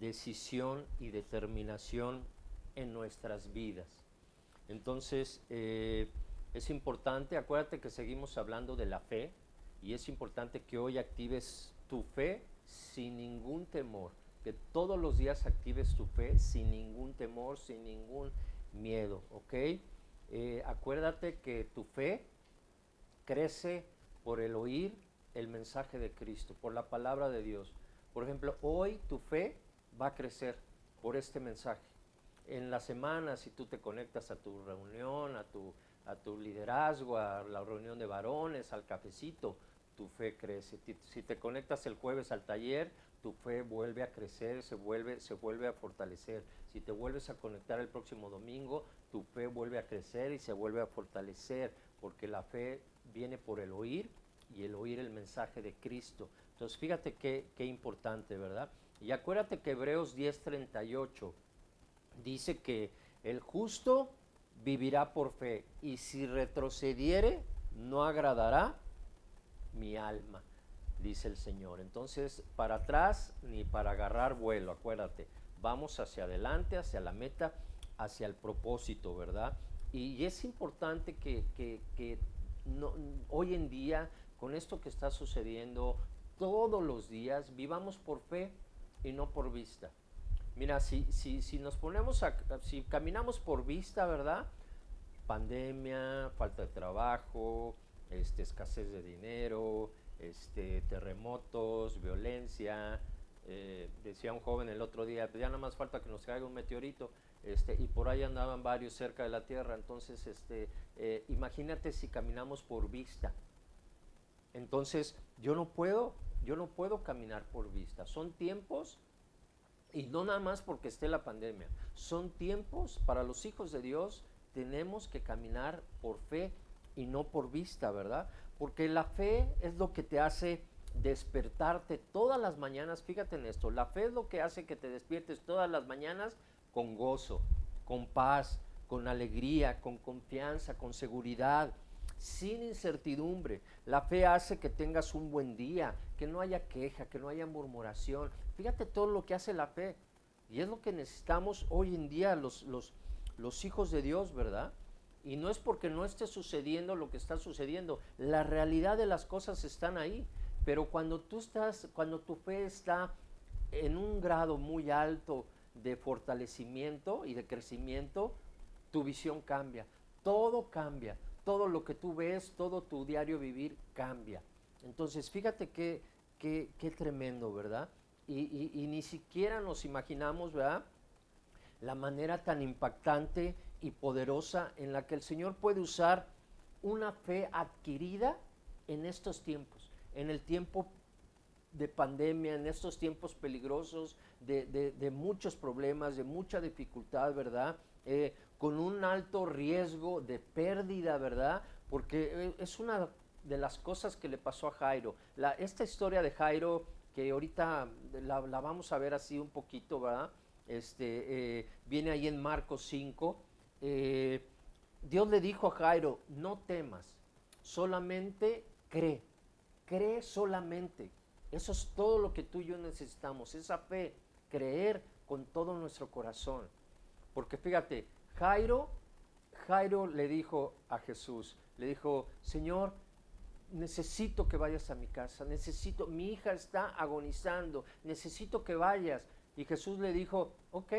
decisión y determinación en nuestras vidas. Entonces, es importante, acuérdate que seguimos hablando de la fe y es importante que hoy actives tu fe sin ningún temor, que todos los días actives tu fe sin ningún temor, sin ningún miedo, ¿ok? Acuérdate que tu fe crece por el oír el mensaje de Cristo, por la palabra de Dios. Por ejemplo, hoy tu fe va a crecer por este mensaje. En la semana, si tú te conectas a tu reunión, a tu liderazgo, a la reunión de varones, al cafecito, tu fe crece. Si te conectas el jueves al taller, tu fe vuelve a crecer, se vuelve a fortalecer. Si te vuelves a conectar el próximo domingo, tu fe vuelve a crecer y se vuelve a fortalecer, porque la fe viene por el oír y el oír el mensaje de Cristo. Entonces fíjate qué importante, ¿verdad? Y acuérdate que Hebreos 10:38 dice que el justo vivirá por fe y si retrocediere no agradará mi alma, dice el Señor. Entonces, para atrás ni para agarrar vuelo, acuérdate, vamos hacia adelante, hacia la meta, hacia el propósito, ¿verdad? Y es importante que no, hoy en día, con esto que está sucediendo, todos los días vivamos por fe y no por vista. Mira, si nos ponemos si caminamos por vista, ¿verdad? Pandemia, falta de trabajo, escasez de dinero, terremotos, violencia. Decía un joven el otro día, pues ya nada más falta que nos caiga un meteorito, y por ahí andaban varios cerca de la Tierra. Entonces, imagínate si caminamos por vista. Entonces, yo no puedo caminar por vista. Son tiempos, y no nada más porque esté la pandemia, son tiempos para los hijos de Dios, tenemos que caminar por fe y no por vista, ¿verdad? Porque la fe es lo que te hace despertarte todas las mañanas, fíjate en esto, la fe es lo que hace que te despiertes todas las mañanas con gozo, con paz, con alegría, con confianza, con seguridad, sin incertidumbre. La fe hace que tengas un buen día, que no haya queja, que no haya murmuración. Fíjate todo lo que hace la fe. Y es lo que necesitamos hoy en día los hijos de Dios, ¿verdad? Y no es porque no esté sucediendo lo que está sucediendo. La realidad de las cosas están ahí. Pero cuando cuando tu fe está en un grado muy alto de fortalecimiento y de crecimiento, tu visión cambia, todo lo que tú ves, todo tu diario vivir cambia. Entonces, fíjate qué tremendo, ¿verdad? Y ni siquiera nos imaginamos, ¿verdad?, la manera tan impactante y poderosa en la que el Señor puede usar una fe adquirida en estos tiempos, en el tiempo de pandemia, en estos tiempos peligrosos, de muchos problemas, de mucha dificultad, ¿verdad? Con un alto riesgo de pérdida, ¿verdad? Porque es una de las cosas que le pasó a Jairo. Esta historia de Jairo, que ahorita la vamos a ver así un poquito, ¿verdad? Viene ahí en Marcos 5. Dios le dijo a Jairo, no temas, solamente cree solamente. Eso es todo lo que tú y yo necesitamos, esa fe, creer con todo nuestro corazón. Porque fíjate, Jairo le dijo a Jesús, le dijo, Señor, necesito que vayas a mi casa, mi hija está agonizando, necesito que vayas. Y Jesús le dijo, ok,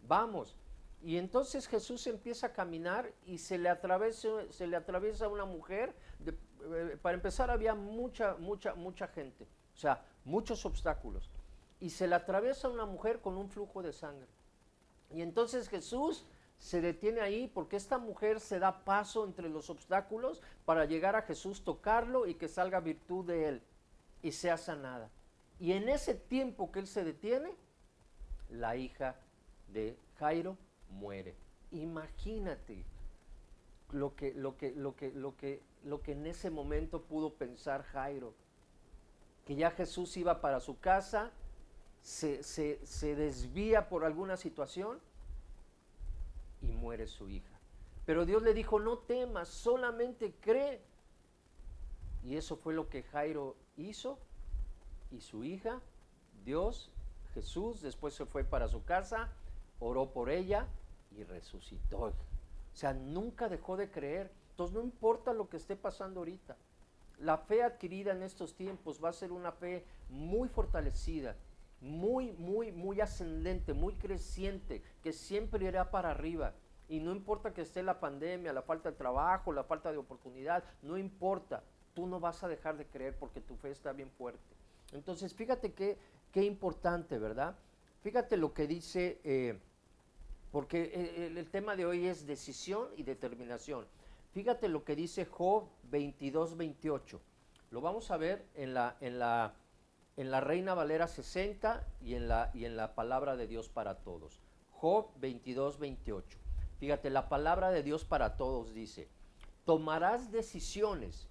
vamos. Y entonces Jesús empieza a caminar y se le atraviesa una mujer. Para empezar había mucha gente, o sea, muchos obstáculos. Y se le atraviesa una mujer con un flujo de sangre. Y entonces Jesús se detiene ahí porque esta mujer se da paso entre los obstáculos para llegar a Jesús, tocarlo y que salga virtud de él y sea sanada. Y en ese tiempo que él se detiene, la hija de Jairo muere. Imagínate lo que en ese momento pudo pensar Jairo, que ya Jesús iba para su casa, se desvía por alguna situación y muere su hija. Pero Dios le dijo, no temas, solamente cree. Y eso fue lo que Jairo hizo, y su hija, Dios, Jesús, después se fue para su casa, oró por ella y resucitó. O sea, nunca dejó de creer. Entonces no importa lo que esté pasando ahorita. La fe adquirida en estos tiempos va a ser una fe muy fortalecida, muy ascendente, muy creciente, que siempre irá para arriba. Y no importa que esté la pandemia, la falta de trabajo, la falta de oportunidad, no importa, tú no vas a dejar de creer porque tu fe está bien fuerte. Entonces, fíjate qué importante, ¿verdad? Fíjate lo que dice, porque el tema de hoy es decisión y determinación. Fíjate lo que dice Job 22:28. Lo vamos a ver en la Reina Valera 60 y en la palabra de Dios para todos. Job 22:28. Fíjate, la palabra de Dios para todos dice: tomarás decisiones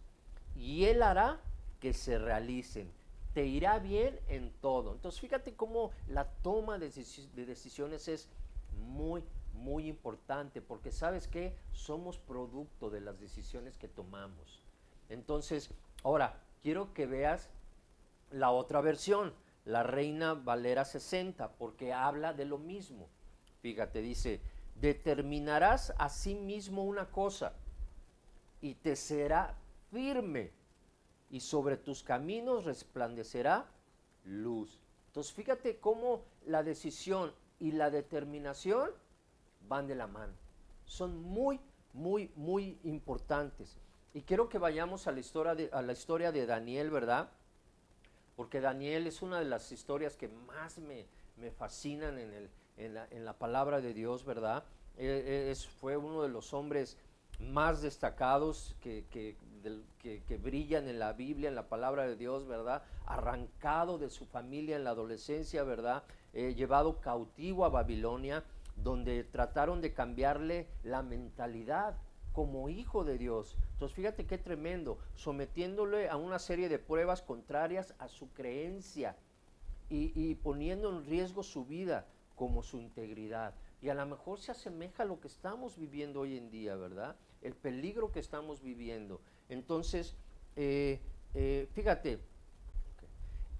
y Él hará que se realicen. Te irá bien en todo. Entonces fíjate cómo la toma de decisiones es muy importante, porque sabes que somos producto de las decisiones que tomamos. Entonces, ahora quiero que veas la otra versión, la Reina Valera 60, porque habla de lo mismo. Fíjate, dice: determinarás a sí mismo una cosa y te será firme, y sobre tus caminos resplandecerá luz. Entonces fíjate cómo la decisión y la determinación van de la mano. Son muy importantes. Y quiero que vayamos a la historia de Daniel, ¿verdad? Porque Daniel es una de las historias que más me fascinan en la palabra de Dios, ¿verdad? Fue uno de los hombres más destacados que brillan en la Biblia, en la palabra de Dios, ¿verdad? Arrancado de su familia en la adolescencia, ¿verdad? Llevado cautivo a Babilonia, donde trataron de cambiarle la mentalidad como hijo de Dios. Entonces fíjate qué tremendo, sometiéndole a una serie de pruebas contrarias a su creencia y poniendo en riesgo su vida como su integridad. Y a lo mejor se asemeja a lo que estamos viviendo hoy en día, ¿verdad? El peligro que estamos viviendo. Entonces, fíjate,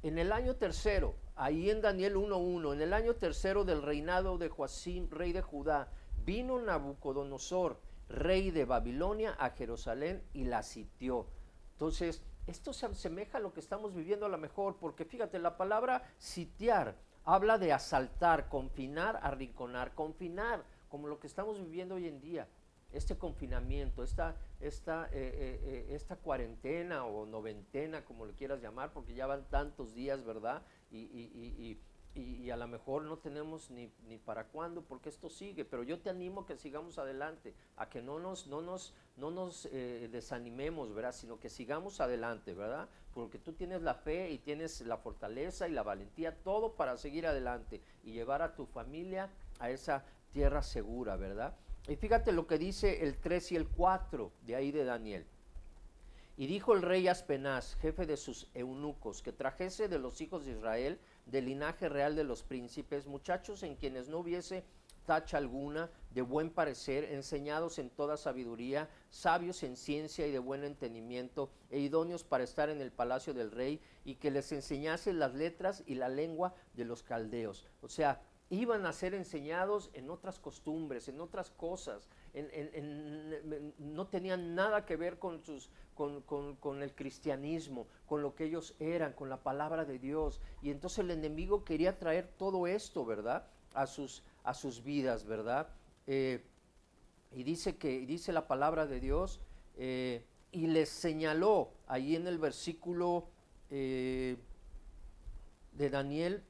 en el año tercero, ahí en Daniel 1:1, en el año tercero del reinado de Joacim, rey de Judá, vino Nabucodonosor, rey de Babilonia, a Jerusalén y la sitió. Entonces, esto se asemeja a lo que estamos viviendo a lo mejor, porque fíjate, la palabra sitiar habla de asaltar, confinar, arrinconar, confinar, como lo que estamos viviendo hoy en día. Este confinamiento, esta cuarentena o noventena, como le quieras llamar, porque ya van tantos días, ¿verdad? Y a lo mejor no tenemos ni para cuándo, porque esto sigue, pero yo te animo a que sigamos adelante, a que no nos desanimemos, ¿verdad? Sino que sigamos adelante, ¿verdad? Porque tú tienes la fe y tienes la fortaleza y la valentía, todo para seguir adelante y llevar a tu familia a esa tierra segura, ¿verdad? Y fíjate lo que dice el 3 y el 4 de ahí de Daniel. Y dijo el rey Aspenaz, jefe de sus eunucos, que trajese de los hijos de Israel, del linaje real de los príncipes, muchachos en quienes no hubiese tacha alguna, de buen parecer, enseñados en toda sabiduría, sabios en ciencia y de buen entendimiento, e idóneos para estar en el palacio del rey, y que les enseñase las letras y la lengua de los caldeos. O sea, iban a ser enseñados en otras costumbres, en otras cosas, no tenían nada que ver con el cristianismo, con lo que ellos eran, con la palabra de Dios. Y entonces el enemigo quería traer todo esto, ¿verdad?, a sus vidas, ¿verdad? Y dice la palabra de Dios, y les señaló ahí en el versículo de Daniel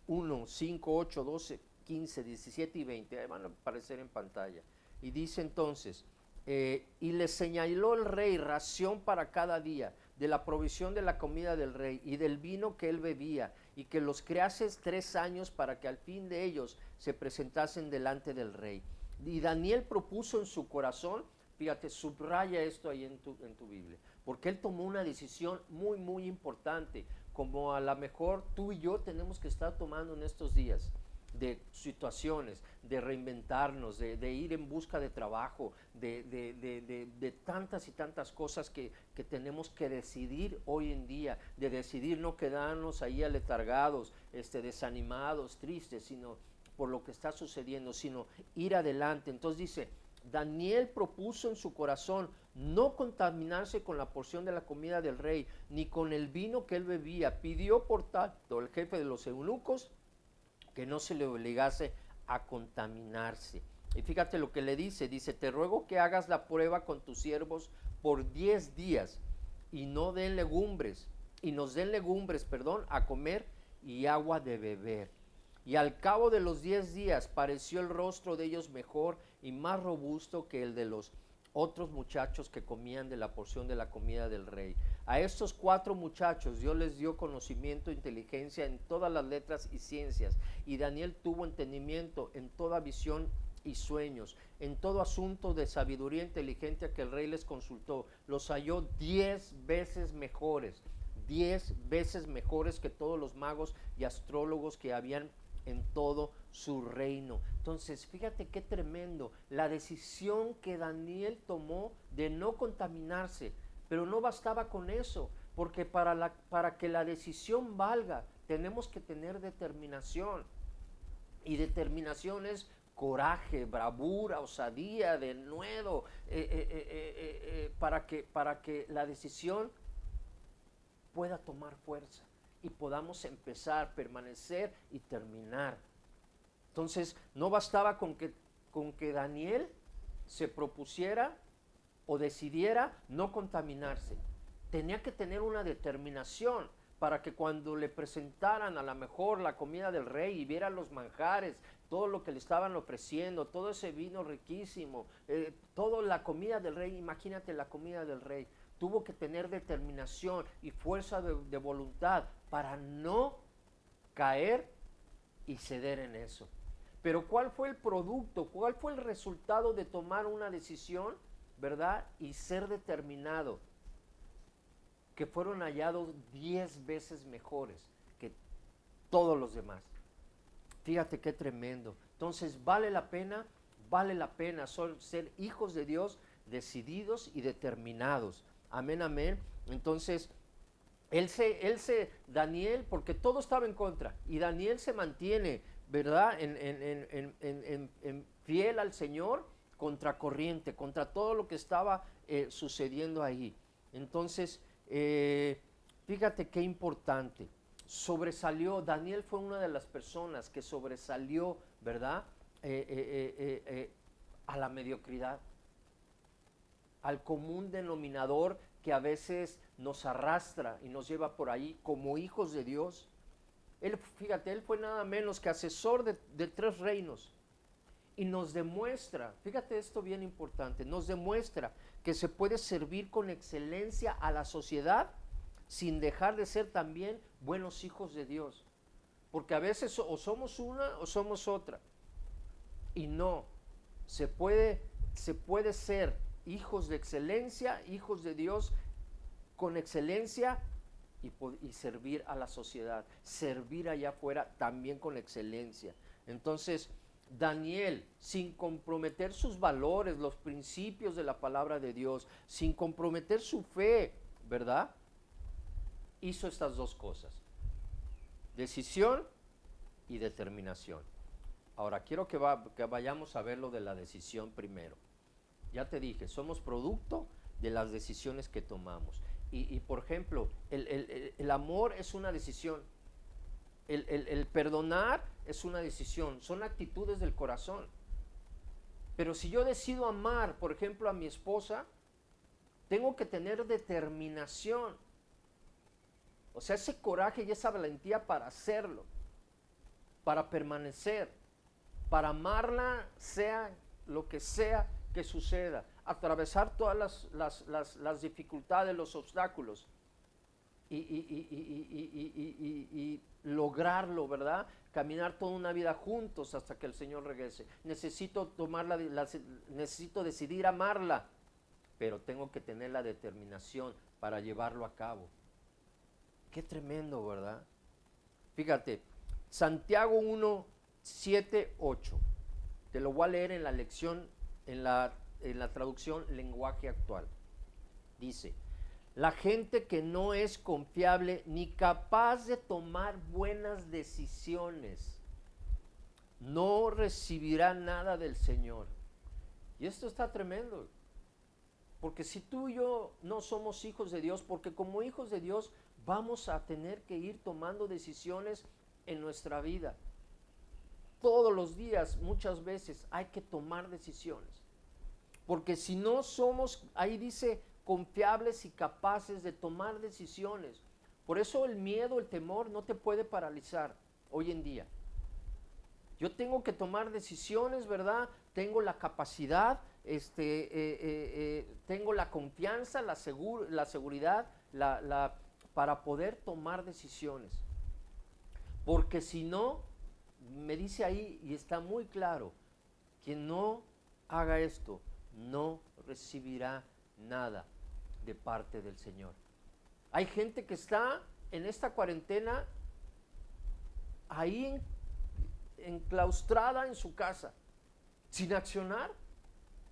1, 5, 8, 12, 15, 17 y 20, ahí van a aparecer en pantalla. Y dice entonces, y les señaló el rey ración para cada día, de la provisión de la comida del rey y del vino que él bebía, y que los creases 3 años para que al fin de ellos se presentasen delante del rey. Y Daniel propuso en su corazón, fíjate, subraya esto ahí en tu Biblia, porque él tomó una decisión muy importante, como a lo mejor tú y yo tenemos que estar tomando en estos días. de situaciones, de reinventarnos, de ir en busca de trabajo, de tantas y tantas cosas que tenemos que decidir hoy en día, de decidir no quedarnos ahí aletargados, desanimados, tristes, sino por lo que está sucediendo, sino ir adelante. Entonces dice, Daniel propuso en su corazón no contaminarse con la porción de la comida del rey, ni con el vino que él bebía. Pidió por tanto el jefe de los eunucos que no se le obligase a contaminarse. Y fíjate lo que le dice, te ruego que hagas la prueba con tus siervos por 10 días y no den legumbres, y nos den legumbres, a comer y agua de beber. Y al cabo de los 10 días pareció el rostro de ellos mejor y más robusto que el de los otros muchachos que comían de la porción de la comida del rey. A estos 4 muchachos Dios les dio conocimiento e inteligencia en todas las letras y ciencias, y Daniel tuvo entendimiento en toda visión y sueños, en todo asunto de sabiduría e inteligencia que el rey les consultó. Los halló 10 veces mejores, 10 veces mejores que todos los magos y astrólogos que habían en todo su reino. Entonces, fíjate qué tremendo la decisión que Daniel tomó de no contaminarse, pero no bastaba con eso, porque para que la decisión valga, tenemos que tener determinación, y determinación es coraje, bravura, osadía, denuedo, para que la decisión pueda tomar fuerza y podamos empezar, permanecer y terminar. Entonces, no bastaba con que Daniel se propusiera o decidiera no contaminarse. Tenía que tener una determinación para que cuando le presentaran a lo mejor la comida del rey y viera los manjares, todo lo que le estaban ofreciendo, todo ese vino riquísimo, toda la comida del rey, imagínate la comida del rey. Tuvo que tener determinación y fuerza de voluntad para no caer y ceder en eso. Pero ¿cuál fue el producto? ¿Cuál fue el resultado de tomar una decisión, verdad? Y ser determinado. Que fueron hallados 10 veces mejores que todos los demás. Fíjate qué tremendo. Entonces, vale la pena ser hijos de Dios decididos y determinados. Amén, amén. Entonces, Daniel, porque todo estaba en contra, y Daniel se mantiene, ¿verdad? En fiel al Señor, contra corriente, contra todo lo que estaba sucediendo ahí. Entonces, fíjate qué importante. Sobresalió, Daniel fue una de las personas que sobresalió, ¿verdad? A la mediocridad, al común denominador que a veces nos arrastra y nos lleva por ahí como hijos de Dios. Él fue nada menos que asesor de 3 reinos, y nos demuestra, fíjate esto bien importante, nos demuestra que se puede servir con excelencia a la sociedad sin dejar de ser también buenos hijos de Dios, porque a veces o somos una o somos otra, y no, se puede ser hijos de excelencia, hijos de Dios con excelencia, y servir a la sociedad, servir allá afuera también con excelencia. Entonces, Daniel, sin comprometer sus valores, los principios de la palabra de Dios, sin comprometer su fe, ¿verdad? Hizo estas 2 cosas: decisión y determinación. Ahora, quiero que vayamos a ver lo de la decisión primero. Ya te dije, somos producto de las decisiones que tomamos. Y por ejemplo, el amor es una decisión. El perdonar es una decisión. Son actitudes del corazón. Pero si yo decido amar, por ejemplo, a mi esposa, tengo que tener determinación. O sea, ese coraje y esa valentía para hacerlo, para permanecer, para amarla, sea lo que sea que suceda, atravesar todas las dificultades, los obstáculos, y lograrlo, ¿verdad? Caminar toda una vida juntos hasta que el Señor regrese. Necesito necesito decidir amarla, pero tengo que tener la determinación para llevarlo a cabo. Qué tremendo, ¿verdad? Fíjate, Santiago 1, 7:8. Te lo voy a leer en la lección, en la traducción lenguaje actual. Dice, la gente que no es confiable ni capaz de tomar buenas decisiones no recibirá nada del Señor. Y esto está tremendo, porque si tú y yo no somos hijos de Dios, porque como hijos de Dios vamos a tener que ir tomando decisiones en nuestra vida. Todos los días, muchas veces, hay que tomar decisiones. Porque si no somos, ahí dice, confiables y capaces de tomar decisiones. Por eso el miedo, el temor no te puede paralizar hoy en día. Yo tengo que tomar decisiones, ¿verdad? Tengo la capacidad, tengo la confianza, la seguridad, para poder tomar decisiones. Porque si no, me dice ahí, y está muy claro, quien no haga esto, no recibirá nada de parte del Señor. Hay gente que está en esta cuarentena ahí enclaustrada en su casa, sin accionar.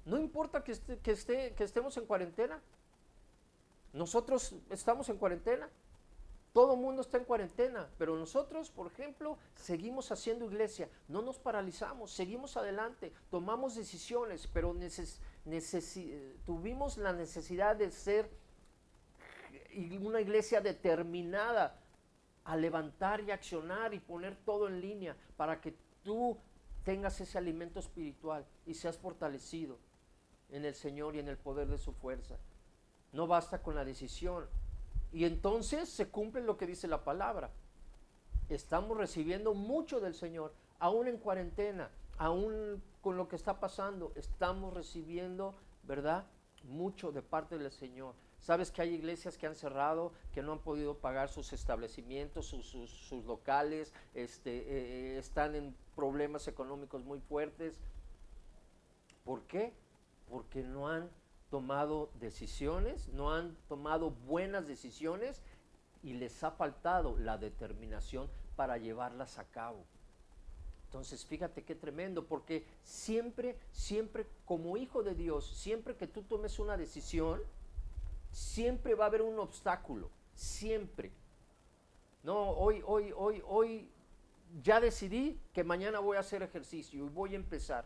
No importa que estemos en cuarentena. Nosotros estamos en cuarentena. Todo el mundo está en cuarentena, pero nosotros, por ejemplo, seguimos haciendo iglesia, no nos paralizamos, seguimos adelante, tomamos decisiones, pero tuvimos la necesidad de ser una iglesia determinada a levantar y accionar y poner todo en línea para que tú tengas ese alimento espiritual y seas fortalecido en el Señor y en el poder de su fuerza. No basta con la decisión. Y entonces se cumple lo que dice la palabra. Estamos recibiendo mucho del Señor, aún en cuarentena, aún con lo que está pasando, estamos recibiendo, ¿verdad?, mucho de parte del Señor. Sabes que hay iglesias que han cerrado, que no han podido pagar sus establecimientos, sus locales, están en problemas económicos muy fuertes. ¿Por qué? Porque no han tomado decisiones, no han tomado buenas decisiones y les ha faltado la determinación para llevarlas a cabo. Entonces fíjate qué tremendo, porque siempre como hijo de Dios, siempre que tú tomes una decisión, siempre va a haber un obstáculo, siempre. No, hoy ya decidí que mañana voy a hacer ejercicio y voy a empezar.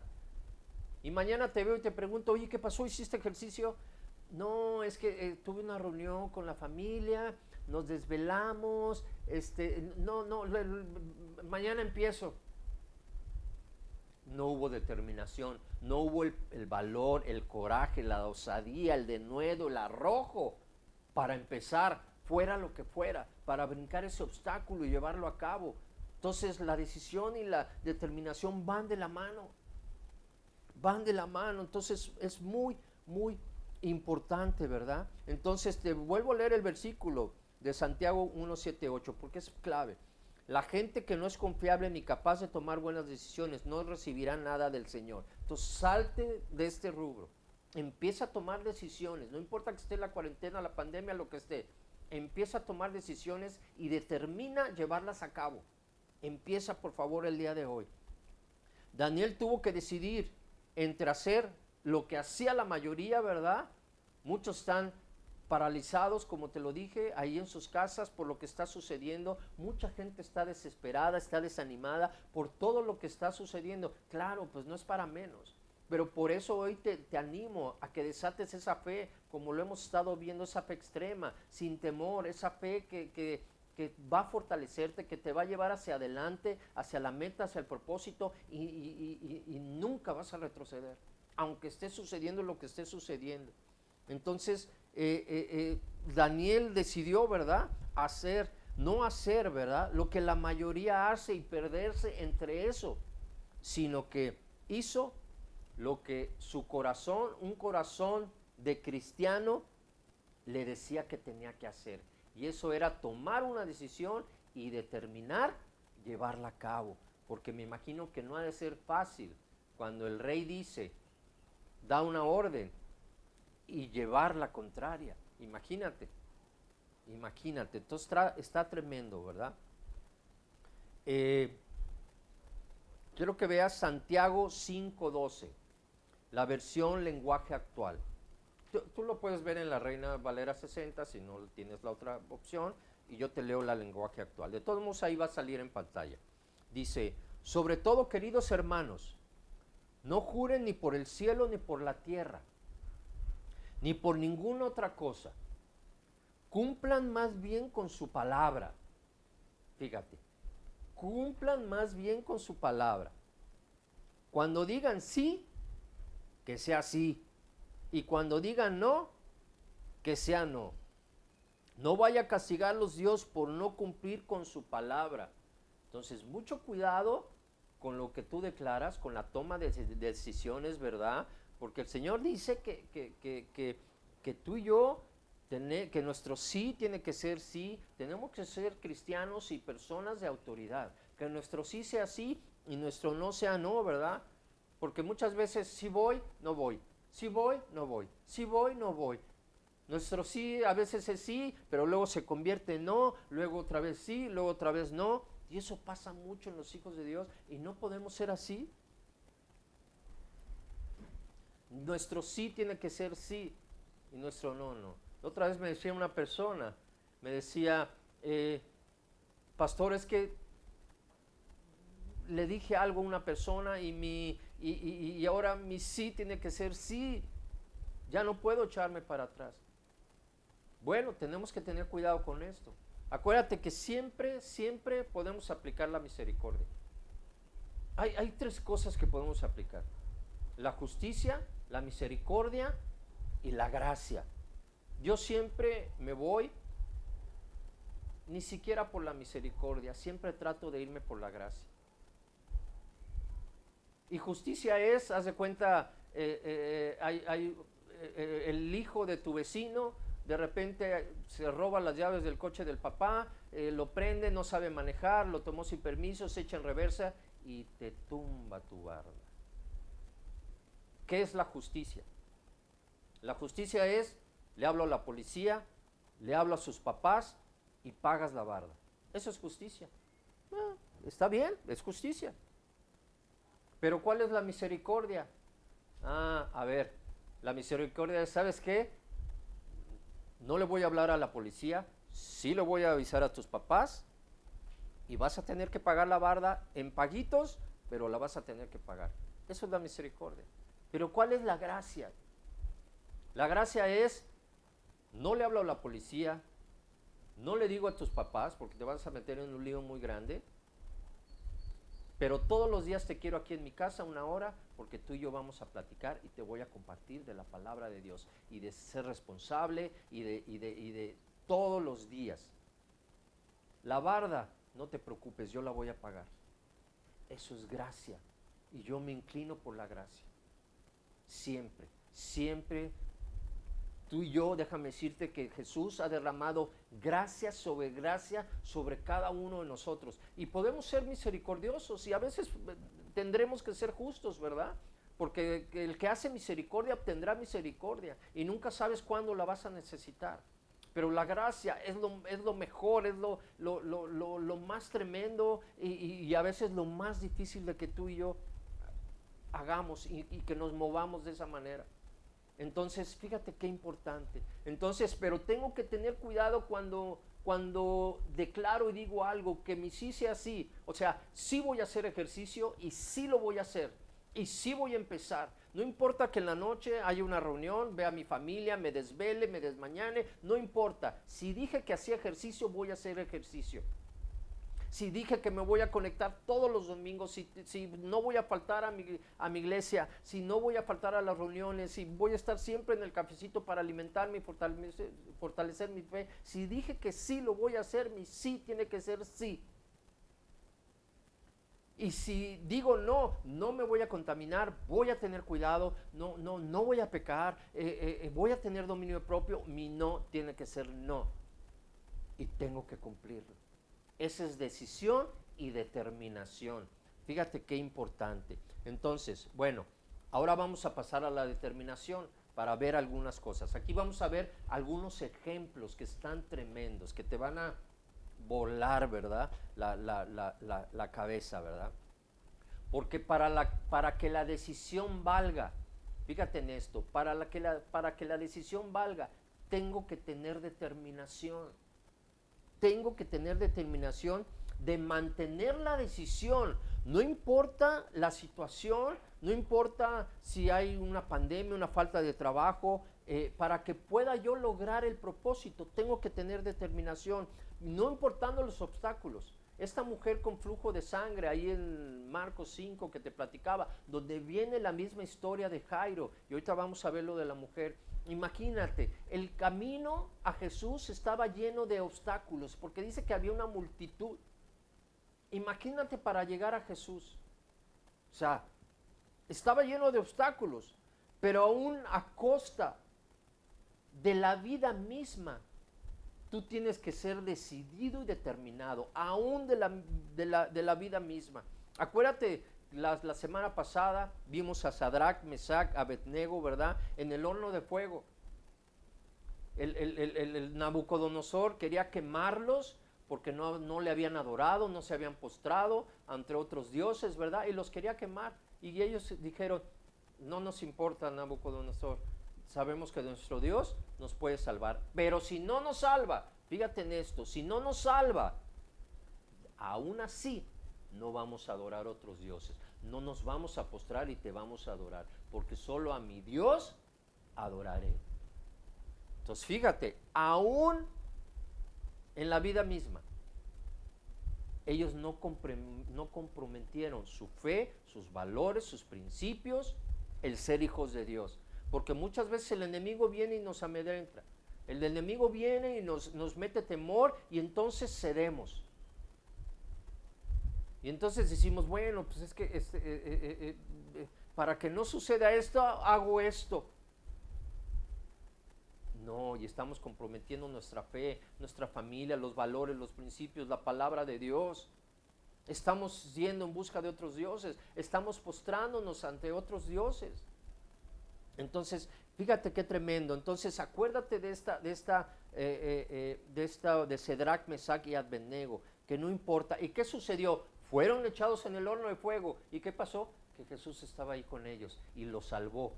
Y mañana te veo y te pregunto, oye, ¿qué pasó? ¿Hiciste ejercicio? No, es que tuve una reunión con la familia, nos desvelamos, mañana empiezo. No hubo determinación, no hubo el valor, el coraje, la osadía, el denuedo, el arrojo para empezar, fuera lo que fuera, para brincar ese obstáculo y llevarlo a cabo. Entonces la decisión y la determinación van de la mano. Van de la mano, entonces es muy importante, ¿verdad? Entonces te vuelvo a leer el versículo de Santiago 1, 7, 8, porque es clave. La gente que no es confiable ni capaz de tomar buenas decisiones no recibirá nada del Señor. Entonces salte de este rubro, empieza a tomar decisiones, no importa que esté la cuarentena, la pandemia, lo que esté, empieza a tomar decisiones y determina llevarlas a cabo. Empieza por favor el día de hoy. Daniel tuvo que decidir entre hacer lo que hacía la mayoría, ¿verdad? Muchos están paralizados, como te lo dije, ahí en sus casas por lo que está sucediendo. Mucha gente está desesperada, está desanimada por todo lo que está sucediendo. Claro, pues no es para menos. Pero por eso hoy te animo a que desates esa fe, como lo hemos estado viendo, esa fe extrema, sin temor, esa fe que va a fortalecerte, que te va a llevar hacia adelante, hacia la meta, hacia el propósito y nunca vas a retroceder, aunque esté sucediendo lo que esté sucediendo. Entonces, Daniel decidió, ¿verdad?, no hacer, ¿verdad?, lo que la mayoría hace y perderse entre eso, sino que hizo lo que su corazón, un corazón de cristiano, le decía que tenía que hacer. Y eso era tomar una decisión y determinar llevarla a cabo. Porque me imagino que no ha de ser fácil cuando el rey dice, da una orden y llevar la contraria. Imagínate. Entonces está tremendo, ¿verdad? Quiero que veas Santiago 5:12, la versión lenguaje actual. Tú lo puedes ver en la Reina Valera 60 si no tienes la otra opción, y yo te leo la lenguaje actual. De todos modos ahí va a salir en pantalla. Dice, sobre todo, queridos hermanos, no juren ni por el cielo ni por la tierra, ni por ninguna otra cosa. Cumplan más bien con su palabra. Fíjate, cumplan más bien con su palabra. Cuando digan sí, que sea sí. Y cuando digan no, que sea no. No vaya a castigarlos Dios por no cumplir con su palabra. Entonces, mucho cuidado con lo que tú declaras, con la toma de decisiones, ¿verdad? Porque el Señor dice que tú y yo, que nuestro sí tiene que ser sí. Tenemos que ser cristianos y personas de autoridad. Que nuestro sí sea sí y nuestro no sea no, ¿verdad? Porque muchas veces si voy, no voy. Si voy, no voy. Si voy, no voy. Nuestro sí a veces es sí, pero luego se convierte en no, luego otra vez sí, luego otra vez no. Y eso pasa mucho en los hijos de Dios y no podemos ser así. Nuestro sí tiene que ser sí y nuestro no, no. Otra vez me decía una persona, me decía, pastor, es que le dije algo a una persona y ahora mi sí tiene que ser sí. Ya no puedo echarme para atrás. Bueno, tenemos que tener cuidado con esto. Acuérdate que siempre, siempre podemos aplicar la misericordia. Hay tres cosas que podemos aplicar. La justicia, la misericordia y la gracia. Yo siempre me voy, ni siquiera por la misericordia, siempre trato de irme por la gracia. Y justicia es, haz de cuenta, el hijo de tu vecino de repente se roba las llaves del coche del papá, lo prende, no sabe manejar, lo tomó sin permiso, se echa en reversa y te tumba tu barda. ¿Qué es la justicia? La justicia es, le hablo a la policía, le hablo a sus papás y pagas la barda. Eso es justicia. Está bien, es justicia. Pero ¿cuál es la misericordia? A ver, la misericordia es, ¿sabes qué? No le voy a hablar a la policía, sí le voy a avisar a tus papás y vas a tener que pagar la barda en paguitos, pero la vas a tener que pagar. Eso es la misericordia. Pero ¿cuál es la gracia? La gracia es, no le hablo a la policía, no le digo a tus papás porque te vas a meter en un lío muy grande, pero todos los días te quiero aquí en mi casa 1 hora porque tú y yo vamos a platicar y te voy a compartir de la palabra de Dios y de ser responsable y de todos los días. La barda, no te preocupes, yo la voy a pagar. Eso es gracia y yo me inclino por la gracia. Siempre, siempre. Tú y yo, déjame decirte que Jesús ha derramado gracia sobre cada uno de nosotros. Y podemos ser misericordiosos y a veces tendremos que ser justos, ¿verdad? Porque el que hace misericordia obtendrá misericordia y nunca sabes cuándo la vas a necesitar. Pero la gracia es lo mejor, es lo más tremendo y a veces lo más difícil de que tú y yo hagamos y que nos movamos de esa manera. Entonces, fíjate qué importante. Entonces, pero tengo que tener cuidado cuando declaro y digo algo, que mi sí sea sí. O sea, sí voy a hacer ejercicio y sí lo voy a hacer. Y sí voy a empezar. No importa que en la noche haya una reunión, vea a mi familia, me desvele, me desmañane. No importa. Si dije que hacía ejercicio, voy a hacer ejercicio. Si dije que me voy a conectar todos los domingos, si no voy a faltar a mi iglesia, si no voy a faltar a las reuniones, si voy a estar siempre en el cafecito para alimentarme y fortalecer mi fe, si dije que sí lo voy a hacer, mi sí tiene que ser sí. Y si digo no me voy a contaminar, voy a tener cuidado, no voy a pecar, voy a tener dominio propio, mi no tiene que ser no. Y tengo que cumplirlo. Esa es decisión y determinación. Fíjate qué importante. Entonces, bueno, ahora vamos a pasar a la determinación para ver algunas cosas. Aquí vamos a ver algunos ejemplos que están tremendos, que te van a volar, ¿verdad? La cabeza, ¿verdad? Porque para que la decisión valga, fíjate en esto, para que la decisión valga, tengo que tener determinación. Tengo que tener determinación de mantener la decisión. No importa la situación, no importa si hay una pandemia, una falta de trabajo, para que pueda yo lograr el propósito, tengo que tener determinación, no importando los obstáculos. Esta mujer con flujo de sangre, ahí en Marcos 5 que te platicaba, donde viene la misma historia de Jairo, y ahorita vamos a ver lo de la mujer. Imagínate, el camino a Jesús estaba lleno de obstáculos, porque dice que había una multitud. Imagínate para llegar a Jesús. O sea, estaba lleno de obstáculos, pero aún a costa de la vida misma. Tú tienes que ser decidido y determinado, aún de la vida misma. Acuérdate, la semana pasada vimos a Sadrach, Mesach, Abednego, ¿verdad? En el horno de fuego. El Nabucodonosor quería quemarlos porque no le habían adorado, no se habían postrado ante otros dioses, ¿verdad? Y los quería quemar. Y ellos dijeron, no nos importa, Nabucodonosor, sabemos que nuestro Dios nos puede salvar, pero si no nos salva, fíjate en esto, si no nos salva, aún así no vamos a adorar a otros dioses, no nos vamos a postrar y te vamos a adorar, porque solo a mi Dios adoraré. Entonces fíjate, aún en la vida misma, ellos no comprometieron su fe, sus valores, sus principios, el ser hijos de Dios. Porque muchas veces el enemigo viene y nos amedrenta. El enemigo viene y nos mete temor y entonces cedemos. Y entonces decimos, bueno, pues es que para que no suceda esto, hago esto. No, y estamos comprometiendo nuestra fe, nuestra familia, los valores, los principios, la palabra de Dios. Estamos yendo en busca de otros dioses, estamos postrándonos ante otros dioses. Entonces, fíjate qué tremendo. Entonces, acuérdate de Sadrach, Mesach y Abednego, que no importa. ¿Y qué sucedió? Fueron echados en el horno de fuego. ¿Y qué pasó? Que Jesús estaba ahí con ellos y los salvó.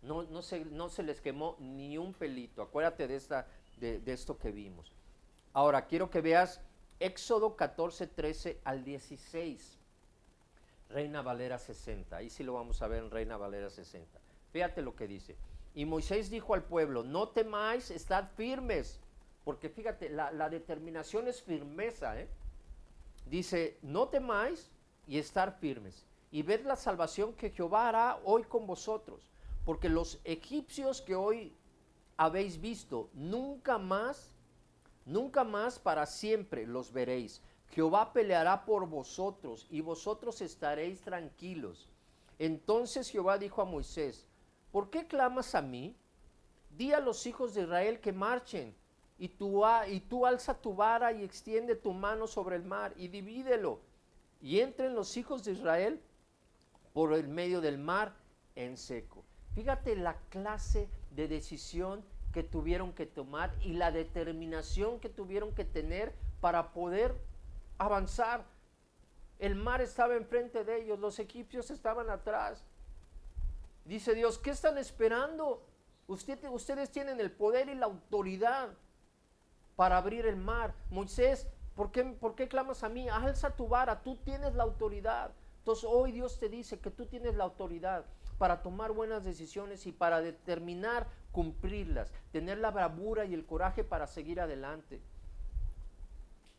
No se les quemó ni un pelito. Acuérdate de esto que vimos. Ahora, quiero que veas Éxodo 14, 13 al 16. Reina Valera 60. Ahí sí lo vamos a ver en Reina Valera 60. Fíjate lo que dice. Y Moisés dijo al pueblo, no temáis, estad firmes. Porque fíjate, la determinación es firmeza. Dice, no temáis y estar firmes. Y ved la salvación que Jehová hará hoy con vosotros. Porque los egipcios que hoy habéis visto, nunca más para siempre los veréis. Jehová peleará por vosotros y vosotros estaréis tranquilos. Entonces Jehová dijo a Moisés, ¿por qué clamas a mí? Di a los hijos de Israel que marchen, y tú alza tu vara y extiende tu mano sobre el mar y divídelo, y entren los hijos de Israel por el medio del mar en seco. Fíjate la clase de decisión que tuvieron que tomar y la determinación que tuvieron que tener para poder avanzar. El mar estaba enfrente de ellos, los egipcios estaban atrás. Dice Dios, ¿qué están esperando? Ustedes tienen el poder y la autoridad para abrir el mar. Moisés, ¿por qué clamas a mí? Alza tu vara, tú tienes la autoridad. Entonces hoy Dios te dice que tú tienes la autoridad para tomar buenas decisiones y para determinar cumplirlas, tener la bravura y el coraje para seguir adelante.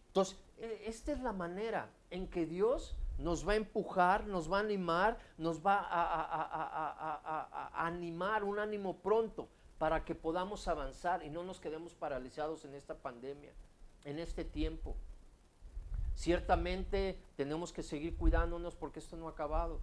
Entonces, esta es la manera en que Dios nos va a empujar, nos va a animar, nos va a animar, un ánimo pronto para que podamos avanzar y no nos quedemos paralizados en esta pandemia, en este tiempo. Ciertamente tenemos que seguir cuidándonos porque esto no ha acabado.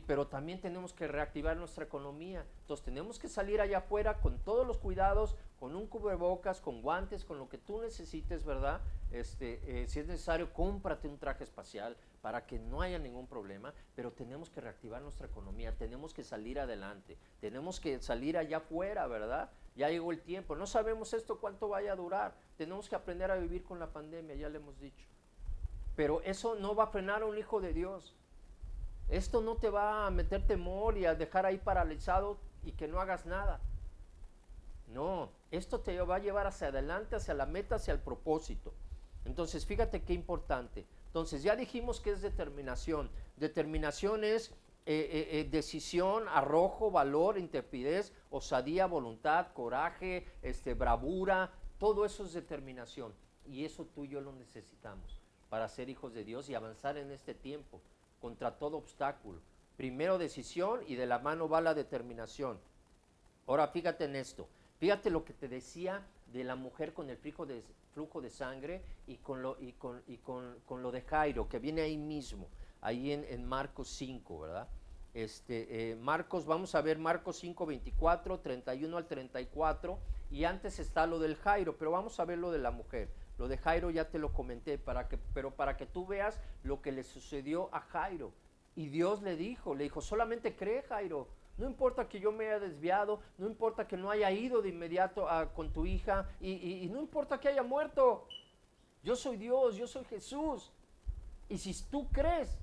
Pero también tenemos que reactivar nuestra economía. Entonces tenemos que salir allá afuera con todos los cuidados, con un cubrebocas, con guantes, con lo que tú necesites, ¿verdad? Si es necesario, cómprate un traje espacial para que no haya ningún problema, pero tenemos que reactivar nuestra economía, tenemos que salir adelante, tenemos que salir allá afuera, ¿verdad? Ya llegó el tiempo, no sabemos esto cuánto vaya a durar, tenemos que aprender a vivir con la pandemia, ya le hemos dicho. Pero eso no va a frenar a un hijo de Dios. Esto no te va a meter temor y a dejar ahí paralizado y que no hagas nada. No, esto te va a llevar hacia adelante, hacia la meta, hacia el propósito. Entonces, fíjate qué importante. Entonces, ya dijimos que es determinación. Determinación es decisión, arrojo, valor, intrepidez, osadía, voluntad, coraje, bravura. Todo eso es determinación. Y eso tú y yo lo necesitamos para ser hijos de Dios y avanzar en este tiempo contra todo obstáculo. Primero decisión y de la mano va la determinación. Ahora fíjate en esto. Fíjate lo que te decía de la mujer con el flujo de sangre y con lo de Jairo, que viene ahí mismo, ahí en Marcos 5, ¿verdad? Marcos, vamos a ver Marcos 5, 24, 31 al 34, y antes está lo del Jairo, pero vamos a ver lo de la mujer. Lo de Jairo ya te lo comenté, pero para que tú veas lo que le sucedió a Jairo. Y Dios le dijo, solamente cree, Jairo. No importa que yo me haya desviado, no importa que no haya ido de inmediato con tu hija y no importa que haya muerto. Yo soy Dios, yo soy Jesús. Y si tú crees,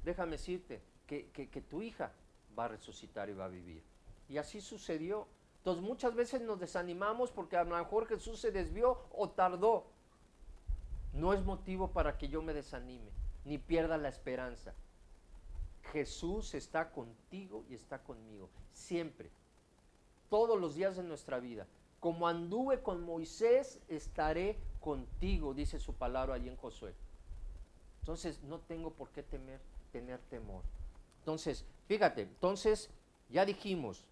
déjame decirte que tu hija va a resucitar y va a vivir. Y así sucedió. Entonces muchas veces nos desanimamos porque a lo mejor Jesús se desvió o tardó. No es motivo para que yo me desanime, ni pierda la esperanza. Jesús está contigo y está conmigo, siempre, todos los días de nuestra vida. Como anduve con Moisés, estaré contigo, dice su palabra allí en Josué. Entonces no tengo por qué tener temor. Entonces, fíjate, ya dijimos,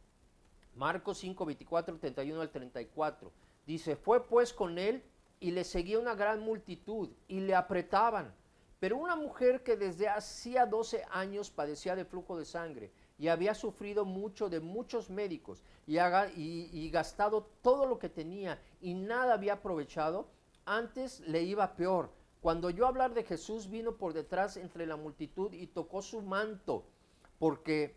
Marcos 5, 24, 31 al 34, dice, fue pues con él y le seguía una gran multitud y le apretaban. Pero una mujer que desde hacía 12 años padecía de flujo de sangre y había sufrido mucho de muchos médicos y gastado todo lo que tenía y nada había aprovechado, antes le iba peor. Cuando oyó hablar de Jesús, vino por detrás entre la multitud y tocó su manto, porque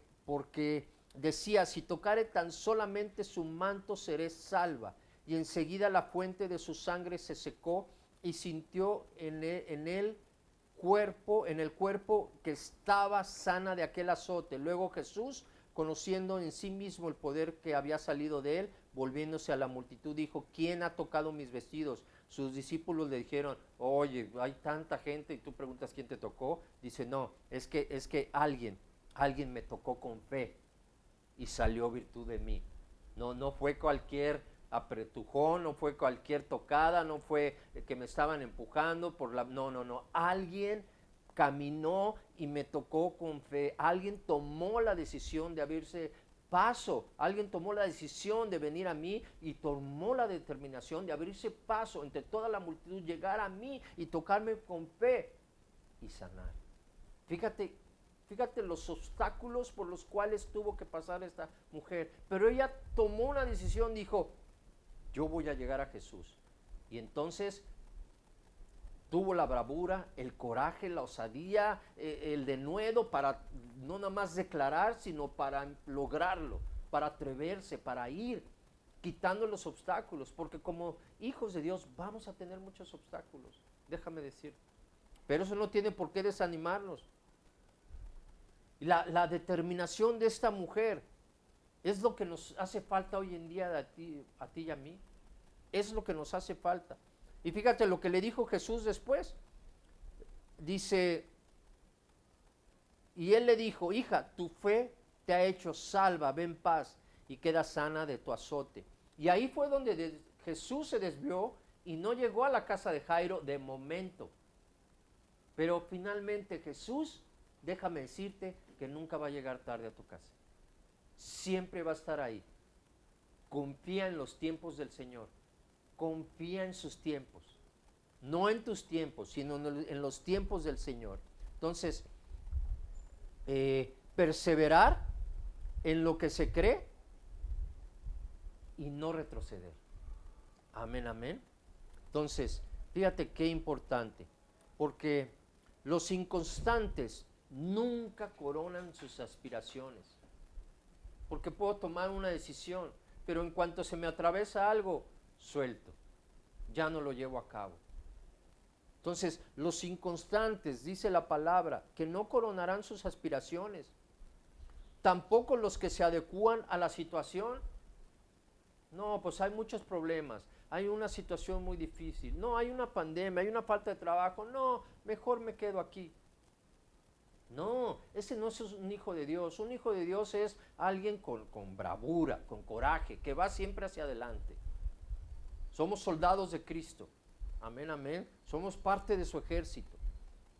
decía, si tocare tan solamente su manto, seré salva. Y enseguida la fuente de su sangre se secó y sintió en el cuerpo que estaba sana de aquel azote. Luego Jesús, conociendo en sí mismo el poder que había salido de él, volviéndose a la multitud, dijo, ¿quién ha tocado mis vestidos? Sus discípulos le dijeron, oye, hay tanta gente y tú preguntas quién te tocó. Dice, no, es que alguien me tocó con fe y salió virtud de mí. No fue cualquier apretujón, no fue cualquier tocada, no fue que me estaban empujando no, alguien caminó y me tocó con fe, alguien tomó la decisión de abrirse paso, alguien tomó la decisión de venir a mí y tomó la determinación de abrirse paso entre toda la multitud, llegar a mí y tocarme con fe y sanar. Fíjate los obstáculos por los cuales tuvo que pasar esta mujer, pero ella tomó una decisión, dijo, yo voy a llegar a Jesús. Y entonces tuvo la bravura, el coraje, la osadía, el denuedo para no nada más declarar, sino para lograrlo, para atreverse, para ir quitando los obstáculos, porque como hijos de Dios vamos a tener muchos obstáculos, déjame decir, pero eso no tiene por qué desanimarnos. La determinación de esta mujer es lo que nos hace falta hoy en día a ti y a mí. Es lo que nos hace falta. Y fíjate lo que le dijo Jesús después. Dice, y él le dijo, hija, tu fe te ha hecho salva, ve en paz y queda sana de tu azote. Y ahí fue donde Jesús se desvió y no llegó a la casa de Jairo de momento. Pero finalmente Jesús, déjame decirte que nunca va a llegar tarde a tu casa. Siempre va a estar ahí. Confía en los tiempos del Señor. Confía en sus tiempos. No en tus tiempos, sino en los tiempos del Señor. Entonces, perseverar en lo que se cree y no retroceder. Amén, amén. Entonces, fíjate qué importante, porque los inconstantes nunca coronan sus aspiraciones. Porque puedo tomar una decisión, pero en cuanto se me atraviesa algo, suelto, ya no lo llevo a cabo. Entonces, los inconstantes, dice la palabra, que no coronarán sus aspiraciones, tampoco los que se adecúan a la situación. No, pues hay muchos problemas, hay una situación muy difícil, no, hay una pandemia, hay una falta de trabajo, no, mejor me quedo aquí. No, ese no es un hijo de Dios. Un hijo de Dios es alguien con bravura, con coraje, que va siempre hacia adelante. Somos soldados de Cristo. Amén, amén. Somos parte de su ejército.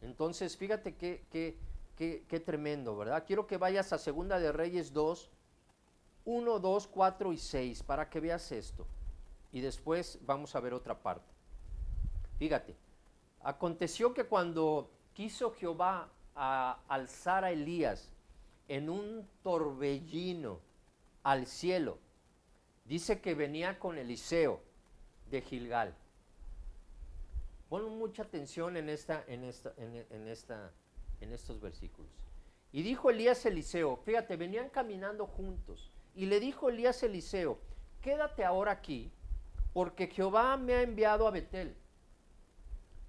Entonces, fíjate qué tremendo, ¿verdad? Quiero que vayas a Segunda de Reyes 2, 1, 2, 4 y 6 para que veas esto. Y después vamos a ver otra parte. Fíjate, aconteció que cuando quiso Jehová a alzar a Elías en un torbellino al cielo, dice que venía con Eliseo de Gilgal. Pon mucha atención en estos versículos. Y dijo Elías a Eliseo, fíjate, venían caminando juntos, y le dijo Elías a Eliseo, quédate ahora aquí, porque Jehová me ha enviado a Betel.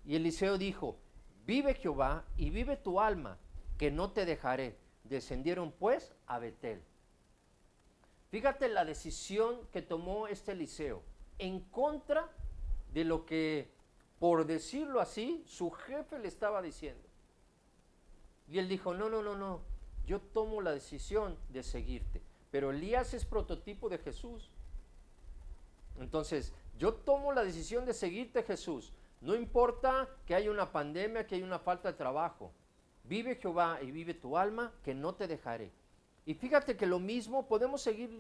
Y Eliseo dijo, vive Jehová y vive tu alma, que no te dejaré. Descendieron pues a Betel. Fíjate la decisión que tomó este Eliseo, en contra de lo que, por decirlo así, su jefe le estaba diciendo. Y él dijo, no, yo tomo la decisión de seguirte. Pero Elías es prototipo de Jesús. Entonces, yo tomo la decisión de seguirte, Jesús. No importa que haya una pandemia, que haya una falta de trabajo. Vive Jehová y vive tu alma, que no te dejaré. Y fíjate que lo mismo, podemos seguir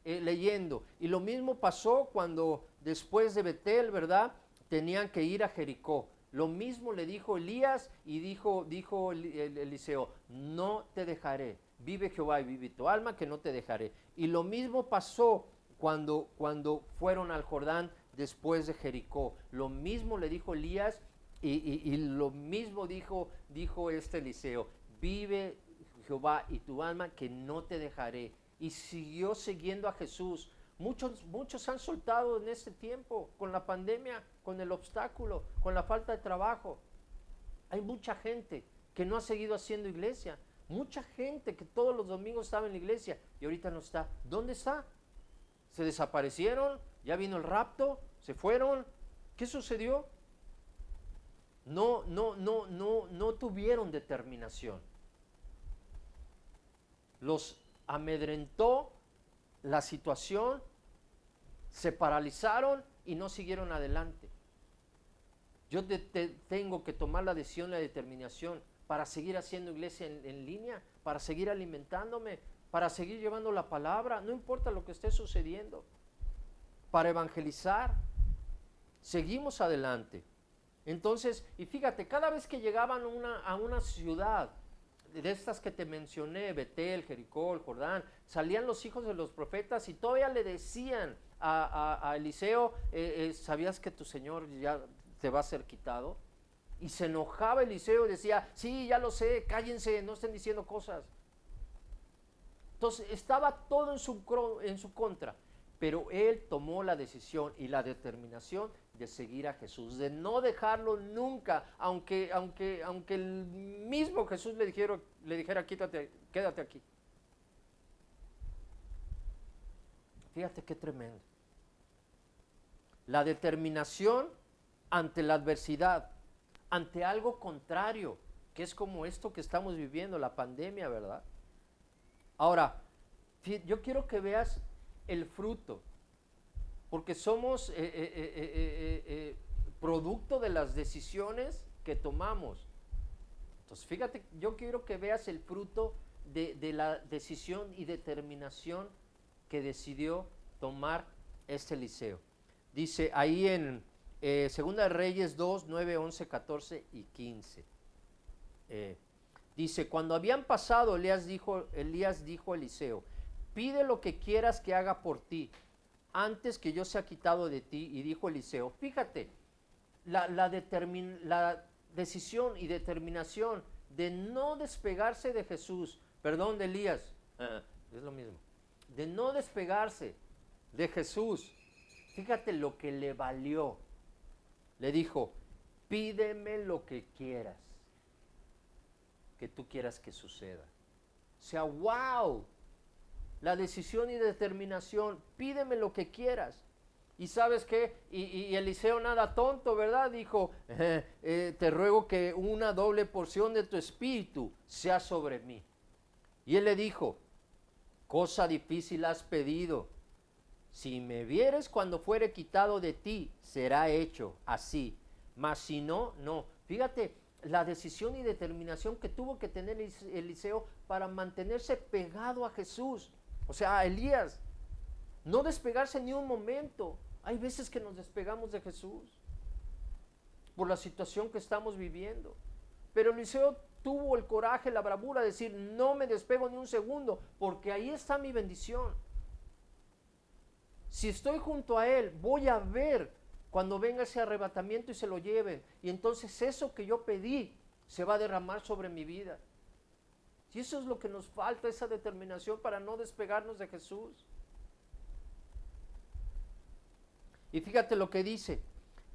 leyendo. Y lo mismo pasó cuando después de Betel, ¿verdad? Tenían que ir a Jericó. Lo mismo le dijo Elías y dijo Eliseo, no te dejaré. Vive Jehová y vive tu alma, que no te dejaré. Y lo mismo pasó cuando fueron al Jordán después de Jericó. Lo mismo le dijo Elías y lo mismo dijo Eliseo, vive Jehová y tu alma, que no te dejaré. Y siguió siguiendo a Jesús. Muchos han soltado en este tiempo, con la pandemia, con el obstáculo, con la falta de trabajo. Hay mucha gente que no ha seguido haciendo iglesia. Mucha gente que todos los domingos estaba en la iglesia y ahorita no está. ¿Dónde está? ¿Se desaparecieron? ¿Ya vino el rapto? ¿Se fueron? ¿Qué sucedió? No tuvieron determinación. Los amedrentó la situación, se paralizaron y no siguieron adelante. Yo tengo que tomar la decisión, la determinación para seguir haciendo iglesia en línea, para seguir alimentándome, para seguir llevando la palabra, no importa lo que esté sucediendo, para evangelizar. Seguimos adelante. Entonces, y fíjate, cada vez que llegaban a una ciudad de estas que te mencioné, Betel, Jericó, el Jordán, salían los hijos de los profetas y todavía le decían a Eliseo, ¿sabías que tu Señor ya te va a ser quitado? Y se enojaba Eliseo y decía, sí, ya lo sé, cállense, no estén diciendo cosas. Entonces estaba todo en su contra, pero él tomó la decisión y la determinación de seguir a Jesús, de no dejarlo nunca, aunque el mismo Jesús le dijera quédate aquí. Fíjate qué tremendo. La determinación ante la adversidad, ante algo contrario, que es como esto que estamos viviendo, la pandemia, ¿verdad? Ahora, yo quiero que veas el fruto, porque somos producto de las decisiones que tomamos. Entonces, fíjate, yo quiero que veas el fruto de la decisión y determinación que decidió tomar este Eliseo. Dice ahí en Segunda de Reyes 2, 9, 11, 14 y 15. Dice, cuando habían pasado, Elías dijo a Eliseo, pide lo que quieras que haga por ti, antes que yo sea quitado de ti. Y dijo Eliseo, fíjate, la decisión y determinación de no despegarse de Jesús, perdón, de Elías, es lo mismo, de no despegarse de Jesús. Fíjate lo que le valió. le dijo, pídeme lo que quieras, que tú quieras que suceda. O sea, wow, la decisión y determinación, pídeme lo que quieras. Y sabes qué, y Eliseo nada tonto, ¿verdad? Dijo, te ruego que una doble porción de tu espíritu sea sobre mí. Y él le dijo, cosa difícil has pedido. Si me vieres cuando fuere quitado de ti, será hecho así. Mas si no, no. Fíjate la decisión y determinación que tuvo que tener Eliseo para mantenerse pegado a Jesús. O sea, a Elías. No despegarse ni un momento. Hay veces que nos despegamos de Jesús por la situación que estamos viviendo. Pero Eliseo tuvo el coraje, la bravura de decir, no me despego ni un segundo, porque ahí está mi bendición. Si estoy junto a Él, voy a ver cuando venga ese arrebatamiento y se lo lleven. Y entonces eso que yo pedí se va a derramar sobre mi vida. Y eso es lo que nos falta, esa determinación para no despegarnos de Jesús. Y fíjate lo que dice.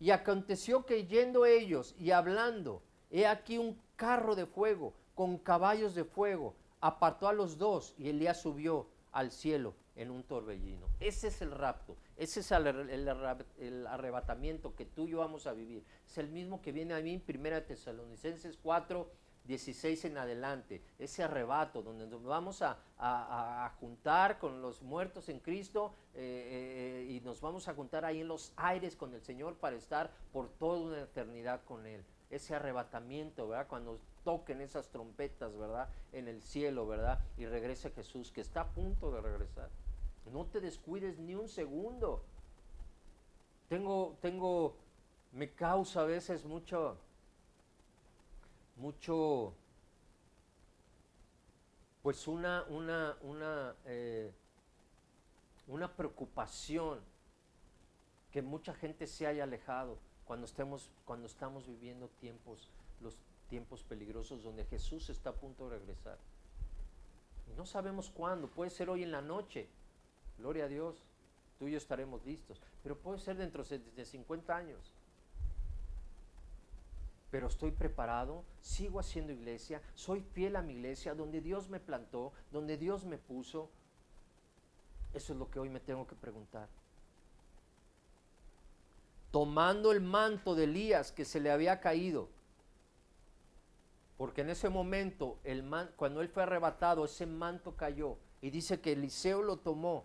Y aconteció que yendo ellos y hablando, he aquí un carro de fuego con caballos de fuego, apartó a los dos y Elías subió al cielo en un torbellino. Ese es el rapto, ese es el arrebatamiento que tú y yo vamos a vivir. Es el mismo que viene a mí en 1 Tesalonicenses 4:16 en adelante, ese arrebato donde nos vamos a juntar con los muertos en Cristo y nos vamos a juntar ahí en los aires con el Señor para estar por toda una eternidad con Él. Ese arrebatamiento, ¿verdad? Cuando toquen esas trompetas, ¿verdad? En el cielo, ¿verdad? Y regrese Jesús, que está a punto de regresar. No te descuides ni un segundo. Me causa a veces mucho, pues una preocupación que mucha gente se haya alejado cuando estamos viviendo los tiempos peligrosos donde Jesús está a punto de regresar. Y no sabemos cuándo, puede ser hoy en la noche, gloria a Dios, tú y yo estaremos listos, pero puede ser dentro de 50 años. Pero estoy preparado, sigo haciendo iglesia, soy fiel a mi iglesia, donde Dios me plantó, donde Dios me puso. Eso es lo que hoy me tengo que preguntar. Tomando el manto de Elías que se le había caído, porque en ese momento, cuando él fue arrebatado, ese manto cayó, y dice que Eliseo lo tomó,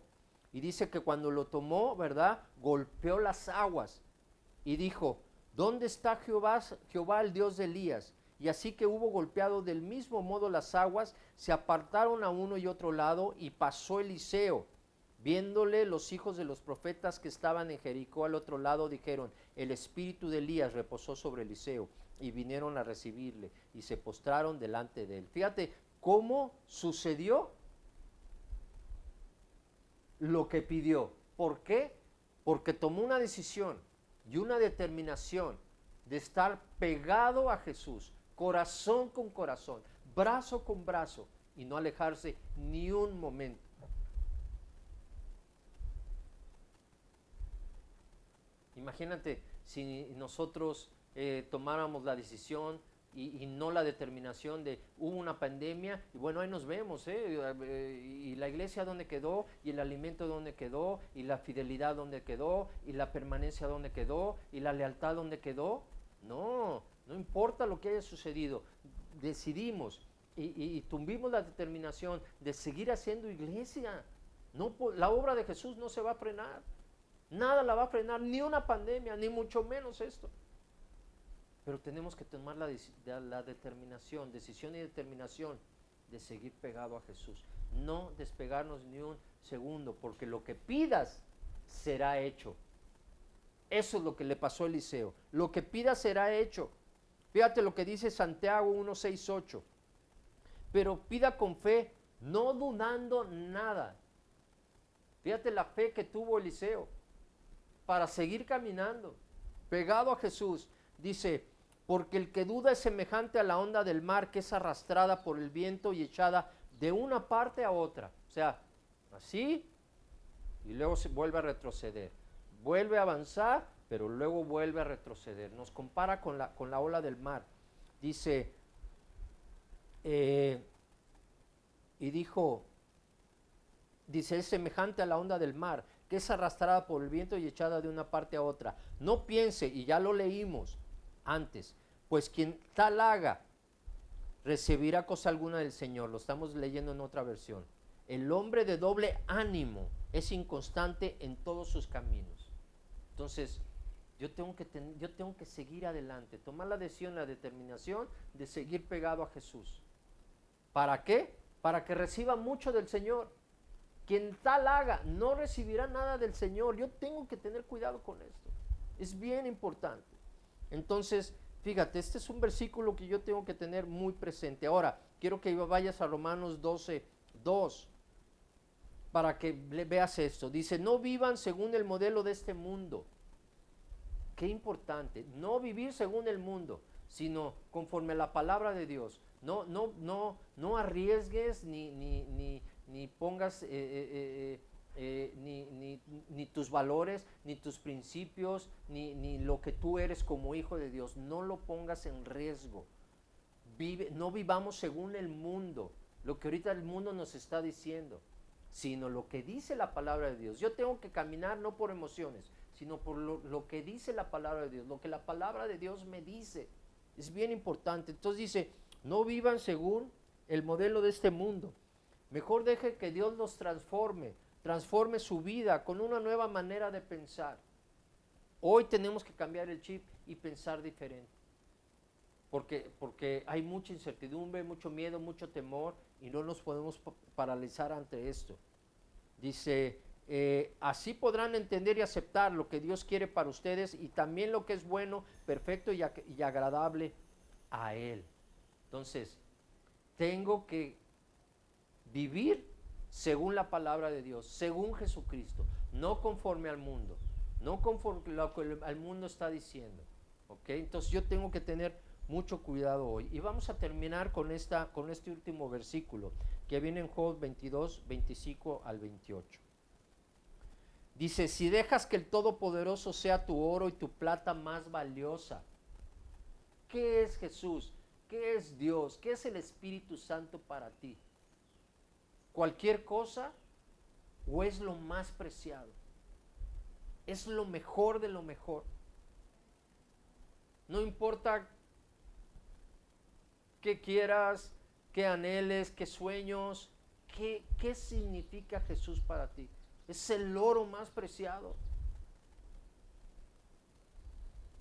y dice que cuando lo tomó, ¿verdad?, golpeó las aguas, y dijo, ¿dónde está Jehová el Dios de Elías? Y así que hubo golpeado del mismo modo las aguas, se apartaron a uno y otro lado, y pasó Eliseo. Viéndole los hijos de los profetas que estaban en Jericó al otro lado, dijeron, el espíritu de Elías reposó sobre Eliseo, y vinieron a recibirle, y se postraron delante de él. Fíjate cómo sucedió lo que pidió. ¿Por qué? Porque tomó una decisión y una determinación de estar pegado a Jesús, corazón con corazón, brazo con brazo, y no alejarse ni un momento. Imagínate si nosotros tomáramos la decisión y no la determinación de hubo una pandemia y bueno, ahí nos vemos, y la iglesia dónde quedó, y el alimento dónde quedó, y la fidelidad dónde quedó, y la permanencia dónde quedó, y la lealtad dónde quedó. No importa lo que haya sucedido, decidimos y tuvimos la determinación de seguir haciendo iglesia. La obra de Jesús no se va a frenar. Nada la va a frenar, ni una pandemia, ni mucho menos esto. Pero tenemos que tomar la decisión y determinación de seguir pegado a Jesús. No despegarnos ni un segundo, porque lo que pidas será hecho. Eso es lo que le pasó a Eliseo. Lo que pidas será hecho. Fíjate lo que dice Santiago 1:6-8. Pero pida con fe, no dudando nada. Fíjate la fe que tuvo Eliseo para seguir caminando, pegado a Jesús. Dice, porque el que duda es semejante a la onda del mar que es arrastrada por el viento y echada de una parte a otra. O sea, así, y luego se vuelve a retroceder. Vuelve a avanzar pero luego vuelve a retroceder. Nos compara con la ola del mar. Dice, y dijo, dice, es semejante a la onda del mar, que es arrastrada por el viento y echada de una parte a otra. No piense, y ya lo leímos antes, pues quien tal haga, recibirá cosa alguna del Señor. Lo estamos leyendo en otra versión. El hombre de doble ánimo es inconstante en todos sus caminos. Entonces, yo tengo que seguir adelante, tomar la decisión, la determinación de seguir pegado a Jesús. ¿Para qué? Para que reciba mucho del Señor. Quien tal haga, no recibirá nada del Señor. Yo tengo que tener cuidado con esto. Es bien importante. Entonces, fíjate, este es un versículo que yo tengo que tener muy presente. Ahora, quiero que vayas a Romanos 12:2 para que veas esto. Dice, no vivan según el modelo de este mundo. Qué importante, no vivir según el mundo, sino conforme a la palabra de Dios. No arriesgues ni pongas ni tus valores, ni tus principios, ni lo que tú eres como hijo de Dios. No lo pongas en riesgo. No vivamos según el mundo, lo que ahorita el mundo nos está diciendo, sino lo que dice la palabra de Dios. Yo tengo que caminar no por emociones, sino por lo que dice la palabra de Dios, lo que la palabra de Dios me dice. Es bien importante. Entonces dice, no vivan según el modelo de este mundo. Mejor deje que Dios los transforme su vida con una nueva manera de pensar. Hoy tenemos que cambiar el chip y pensar diferente. Porque hay mucha incertidumbre, mucho miedo, mucho temor y no nos podemos paralizar ante esto. Dice, así podrán entender y aceptar lo que Dios quiere para ustedes y también lo que es bueno, perfecto y agradable a Él. Entonces, tengo que vivir según la palabra de Dios, según Jesucristo, no conforme al mundo, no conforme lo que el mundo está diciendo. ¿Ok? Entonces yo tengo que tener mucho cuidado hoy. Y vamos a terminar con este último versículo, que viene en Job 22, 25 al 28. Dice, si dejas que el Todopoderoso sea tu oro y tu plata más valiosa. ¿Qué es Jesús? ¿Qué es Dios? ¿Qué es el Espíritu Santo para ti? ¿Cualquier cosa o es lo más preciado? Es lo mejor de lo mejor. No importa qué quieras, qué anheles, qué sueños, qué significa Jesús para ti. Es el oro más preciado.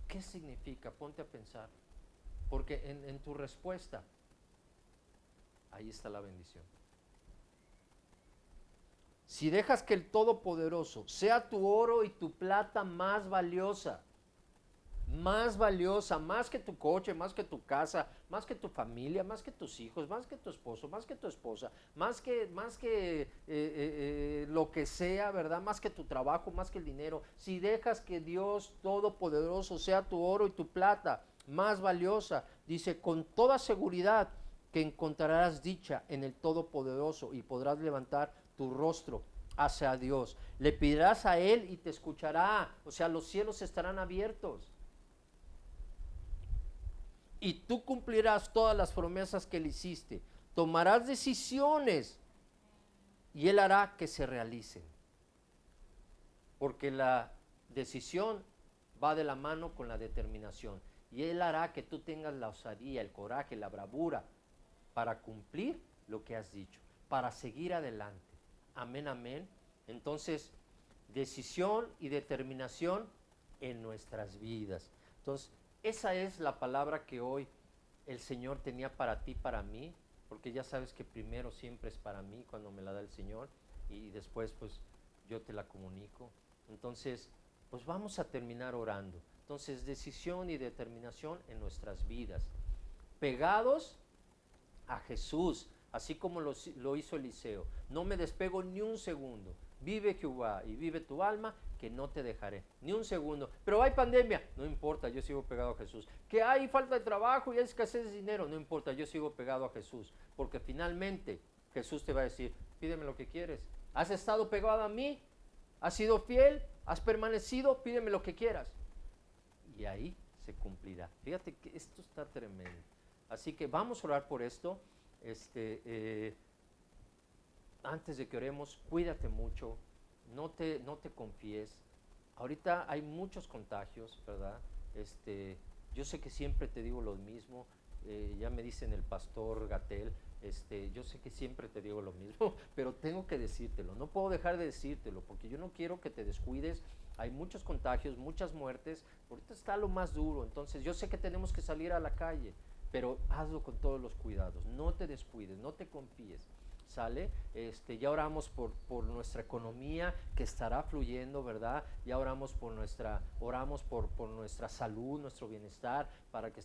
¿Qué significa? Ponte a pensar. Porque en tu respuesta, ahí está la bendición. Si dejas que el Todopoderoso sea tu oro y tu plata más valiosa, más que tu coche, más que tu casa, más que tu familia, más que tus hijos, más que tu esposo, más que tu esposa, más que lo que sea, ¿verdad? Más que tu trabajo, más que el dinero. Si dejas que Dios Todopoderoso sea tu oro y tu plata más valiosa, dice, con toda seguridad que encontrarás dicha en el Todopoderoso y podrás levantar tu rostro hacia Dios. Le pedirás a Él y te escuchará, o sea, los cielos estarán abiertos. Y tú cumplirás todas las promesas que le hiciste. Tomarás decisiones y Él hará que se realicen. Porque la decisión va de la mano con la determinación. Y Él hará que tú tengas la osadía, el coraje, la bravura para cumplir lo que has dicho, para seguir adelante. Amén, amén. Entonces, decisión y determinación en nuestras vidas. Entonces, esa es la palabra que hoy el Señor tenía para ti, para mí, porque ya sabes que primero siempre es para mí cuando me la da el Señor y después pues yo te la comunico. Entonces, pues vamos a terminar orando. Entonces, decisión y determinación en nuestras vidas, pegados a Jesús, así como lo hizo Eliseo. No me despego ni un segundo. Vive Jehová y vive tu alma, que no te dejaré, ni un segundo. Pero hay pandemia, no importa, yo sigo pegado a Jesús. Que hay falta de trabajo y hay escasez de dinero, no importa, yo sigo pegado a Jesús. Porque finalmente Jesús te va a decir, pídeme lo que quieres. ¿Has estado pegado a mí? ¿Has sido fiel? ¿Has permanecido? Pídeme lo que quieras. y ahí se cumplirá. Fíjate que esto está tremendo. Así que vamos a orar por esto. Antes de que oremos, cuídate mucho, no te confíes. Ahorita hay muchos contagios, ¿verdad? Yo sé que siempre te digo lo mismo, ya me dicen el pastor Gatel, yo sé que siempre te digo lo mismo, pero tengo que decírtelo, no puedo dejar de decírtelo, porque yo no quiero que te descuides. Hay muchos contagios, muchas muertes, ahorita está lo más duro, entonces yo sé que tenemos que salir a la calle, pero hazlo con todos los cuidados, no te descuides, no te confíes. ¿Sale? Ya oramos por nuestra economía que estará fluyendo, ¿verdad? Ya oramos por nuestra salud, nuestro bienestar, para que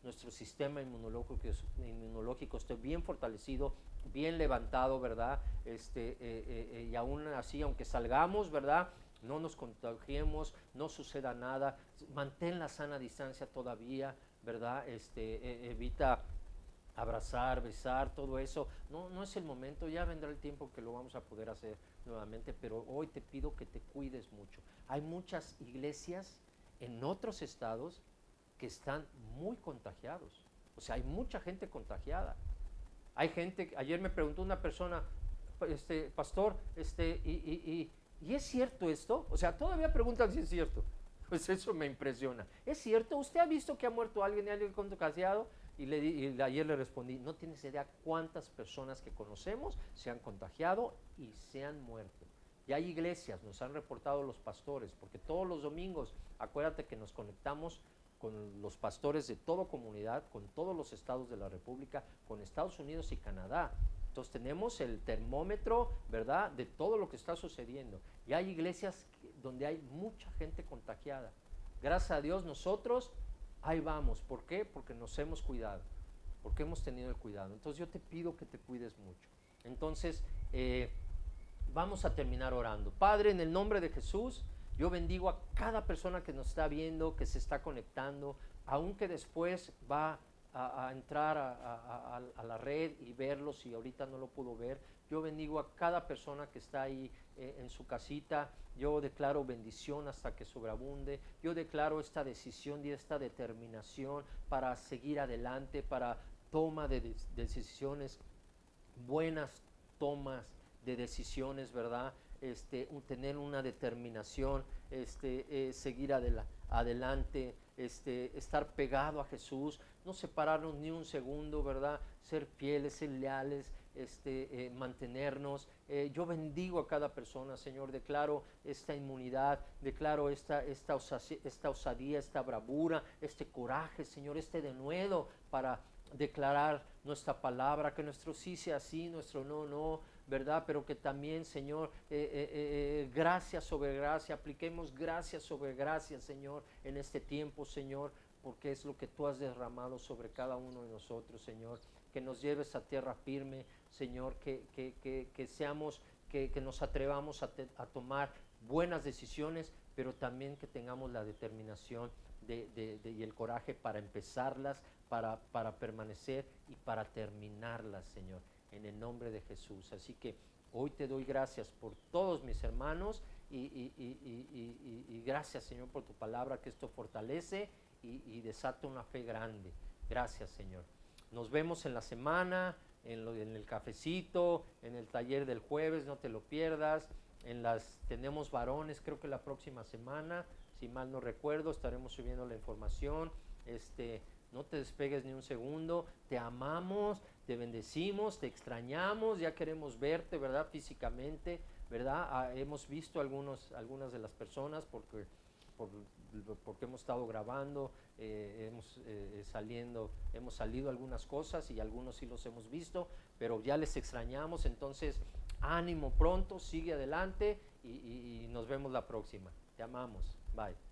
nuestro sistema inmunológico esté bien fortalecido, bien levantado, ¿verdad? Y aún así, aunque salgamos, ¿verdad? No nos contagiemos, no suceda nada, mantén la sana distancia todavía, ¿verdad? Evita abrazar, besar, todo eso. No es el momento, ya vendrá el tiempo que lo vamos a poder hacer nuevamente, pero hoy te pido que te cuides mucho. Hay muchas iglesias en otros estados que están muy contagiados. O sea, hay mucha gente contagiada. Hay gente, ayer me preguntó una persona, pastor, ¿y es cierto esto? O sea, todavía preguntan si es cierto. Pues eso me impresiona. ¿Es cierto? ¿Usted ha visto que ha muerto alguien contagiado? Y ayer le respondí, no tienes idea cuántas personas que conocemos se han contagiado y se han muerto. Y hay iglesias, nos han reportado los pastores, porque todos los domingos, acuérdate que nos conectamos con los pastores de toda comunidad, con todos los estados de la República, con Estados Unidos y Canadá. Entonces tenemos el termómetro, ¿verdad?, de todo lo que está sucediendo. Y hay iglesias donde hay mucha gente contagiada. Gracias a Dios nosotros ahí vamos. ¿Por qué? Porque nos hemos cuidado, porque hemos tenido el cuidado. Entonces yo te pido que te cuides mucho. Entonces vamos a terminar orando. Padre, en el nombre de Jesús, yo bendigo a cada persona que nos está viendo, que se está conectando, aunque después va a entrar a la red y verlo si ahorita no lo pudo ver. Yo bendigo a cada persona que está ahí en su casita. Yo declaro bendición hasta que sobreabunde. Yo declaro esta decisión y esta determinación para seguir adelante, para toma de decisiones, buenas tomas de decisiones, ¿verdad? Tener una determinación, seguir adelante, estar pegado a Jesús, no separarnos ni un segundo, ¿verdad? Ser fieles, ser leales, mantenernos. Yo bendigo a cada persona, Señor, declaro esta inmunidad, declaro esta osadía, esta bravura, este coraje, Señor, este denuedo para declarar nuestra palabra, que nuestro sí sea sí, nuestro no, no, ¿verdad? Pero que también, Señor, gracia sobre gracia, apliquemos gracia sobre gracia, Señor, en este tiempo, Señor, porque es lo que tú has derramado sobre cada uno de nosotros, Señor. Que nos lleves a tierra firme, Señor, que nos atrevamos a tomar buenas decisiones, pero también que tengamos la determinación y el coraje para empezarlas, para permanecer y para terminarlas, Señor, en el nombre de Jesús. Así que hoy te doy gracias por todos mis hermanos y gracias, Señor, por tu palabra, que esto fortalece y desata una fe grande. Gracias, Señor. Nos vemos en la semana, en el cafecito, en el taller del jueves, no te lo pierdas. Tenemos varones, creo que la próxima semana, si mal no recuerdo, estaremos subiendo la información. No te despegues ni un segundo, te amamos, te bendecimos, te extrañamos, ya queremos verte, ¿verdad? Físicamente, ¿verdad? Hemos visto algunas de las personas porque hemos estado grabando, hemos salido algunas cosas y algunos sí los hemos visto, pero ya les extrañamos. Entonces ánimo pronto, sigue adelante y nos vemos la próxima. Te amamos, bye.